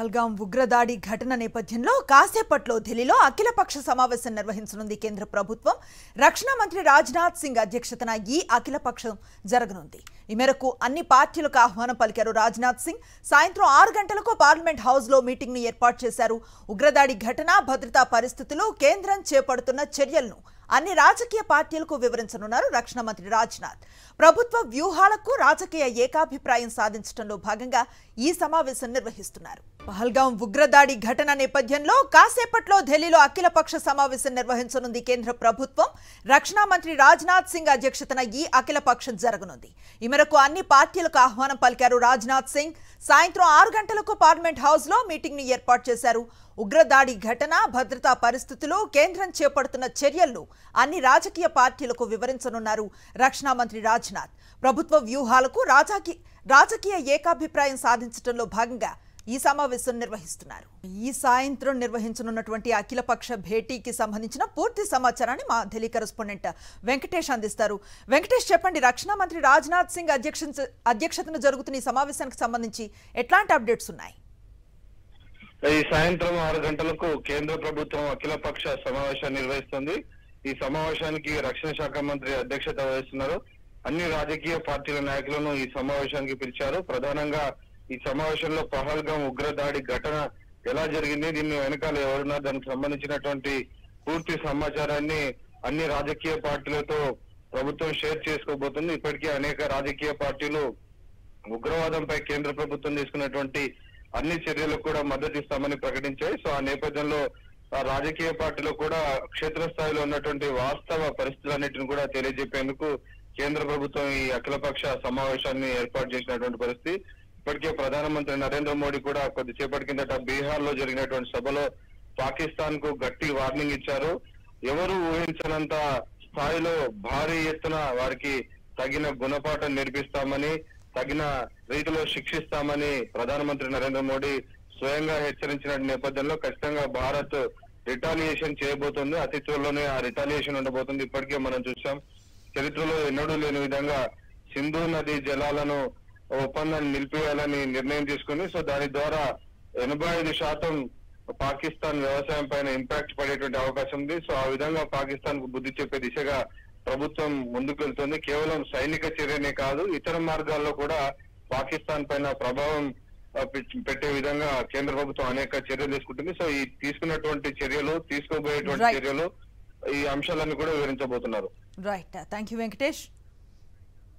పహల్గాం ఉగ్రదాడి ఘటన నేపథ్యంలో కాసేపట్లో ఢిల్లీలో అఖిలపక్ష సమావేశం నిర్వహించనుంది కేంద్ర ప్రభుత్వం. రక్షణ మంత్రి రాజ్నాథ్ సింగ్ అధ్యక్షతన ఈ అఖిలపక్షం జరగనుంది. ఈ మేరకు అన్ని పార్టీలకు ఆహ్వానం పలికారు రాజ్నాథ్ సింగ్. సాయంత్రం 6 గంటలకు పార్లమెంట్ హౌస్ లో మీటింగ్ ను ఏర్పాటు చేశారు. ఉగ్రదాడి ఘటన, భద్రతా పరిస్థితులు, కేంద్రం చేపడుతున్న చర్యలను అన్ని రాజకీయ పార్టీలకు వివరించనున్నారు రక్షణ మంత్రి రాజ్నాథ్. ప్రభుత్వ వ్యూహాలకు రాజకీయ ఏకాభిప్రాయం సాధించడంలో భాగంగా ఈ సమావేశం నిర్వహిస్తున్నారు. పహల్గాం ఉగ్రదాడి ఘటన నేపథ్యంలో కాసేపట్లో ఢిల్లీలో అఖిలపక్ష సమావేశం నిర్వహించనుంది కేంద్ర ప్రభుత్వం. రక్షణ మంత్రి రాజ్నాథ్ సింగ్ అధ్యక్షతన ఈ అఖిలపక్షం జరగనుంది. ఈ మేరకు అన్ని పార్టీలకు ఆహ్వానం పలికారు రాజ్నాథ్ సింగ్. సాయంత్రం 6 గంటలకు పార్లమెంట్ హౌస్ లో మీటింగ్ ను ఏర్పాటు చేశారు. ఉగ్రదాడి ఘటన, భద్రతా పరిస్థితులు, కేంద్రం చేపడుతున్న చర్యలను అన్ని రాజకీయ పార్టీలకు వివరించనున్నారు రక్షణ మంత్రి రాజ్నాథ్. ప్రభుత్వ వ్యూహాలకు రాజకీయ ఏకాభిప్రాయం సాధించడంలో భాగంగా ఈ సమావేశం నిర్వహిస్తున్నారు. ఈ సాయంత్రం నిర్వహించనున్నటువంటి అఖిలపక్ష భేటీకి సంబంధించిన పూర్తి సమాచారాన్ని మా ఢిల్లీ కరెస్పాండెంట్ వెంకటేష్ అందిస్తారు. వెంకటేష్, చెప్పండి, రక్షణ మంత్రి రాజ్నాథ్ సింగ్ అధ్యక్షతన జరుగుతున్న ఈ సమావేశానికి సంబంధించి ఎట్లాంటి అప్డేట్స్ ఉన్నాయి? ఈ సాయంత్రం 6 గంటలకు కేంద్ర ప్రభుత్వం అఖిలపక్ష సమావేశాన్ని నిర్వహిస్తుంది. ఈ సమావేశానికి రక్షణ శాఖ మంత్రి అధ్యక్షత వహిస్తున్నారు. అన్ని రాజకీయ పార్టీల నాయకులను ఈ సమావేశానికి పిలిచారు. ప్రధానంగా ఈ సమావేశంలో పహల్గాం ఉగ్రదాడి ఘటన ఎలా జరిగింది, దీన్ని వెనకాల ఎవరున్నారు, దానికి సంబంధించినటువంటి పూర్తి సమాచారాన్ని అన్ని రాజకీయ పార్టీలతో ప్రభుత్వం షేర్ చేసుకోబోతుంది. ఇప్పటికే అనేక రాజకీయ పార్టీలు ఉగ్రవాదంపై కేంద్ర ప్రభుత్వం తీసుకున్నటువంటి అన్ని చర్యలకు కూడా మద్దతు ఇస్తామని ప్రకటించాయి. సో ఆ నేపథ్యంలో రాజకీయ పార్టీలో కూడా క్షేత్రస్థాయిలో ఉన్నటువంటి వాస్తవ పరిస్థితులన్నింటిని కూడా తెలియజెప్పేందుకు కేంద్ర ప్రభుత్వం ఈ అఖిలపక్ష సమావేశాన్ని ఏర్పాటు చేసినటువంటి పరిస్థితి. ఇప్పటికే ప్రధానమంత్రి నరేంద్ర మోడీ కూడా కొద్దిసేపటి కిందట బీహార్ లో జరిగినటువంటి సభలో పాకిస్తాన్ కు గట్టి వార్నింగ్ ఇచ్చారు. ఎవరు ఊహించనంత స్థాయిలో భారీ ఎత్తున వారికి తగిన గుణపాఠం నేర్పిస్తామని, తగిన రీతిలో శిక్షిస్తామని ప్రధానమంత్రి నరేంద్ర మోడీ స్వయంగా హెచ్చరించిన నేపథ్యంలో ఖచ్చితంగా భారత్ రిటాలియేషన్ చేయబోతుంది. అతి త్వరలోనే ఆ రిటాలియేషన్ ఉండబోతుంది. ఇప్పటికే మనం చూసాం, చరిత్రలో ఎన్నడూ లేని విధంగా సింధు నది జలాలను ఒప్పందాన్ని నిలిపివేయాలని నిర్ణయం తీసుకుని, సో దాని ద్వారా 85% పాకిస్తాన్ వ్యవసాయం పైన ఇంపాక్ట్ పడేటువంటి అవకాశం ఉంది. సో ఆ విధంగా పాకిస్తాన్ కు బుద్ధి చెప్పే దిశగా ప్రభుత్వం ముందుకు వెళ్తుంది. కేవలం సైనిక చర్యనే కాదు, ఇతర మార్గాల్లో కూడా పాకిస్తాన్ పైన ప్రభావం పెట్టే విధంగా కేంద్ర ప్రభుత్వం అనేక చర్యలు తీసుకుంటుంది. సో ఈ తీసుకున్నటువంటి చర్యలు, తీసుకోబోయేటువంటి చర్యలు, ఈ అంశాలన్నీ కూడా వివరించబోతున్నారు. Right, thank you Venkatesh.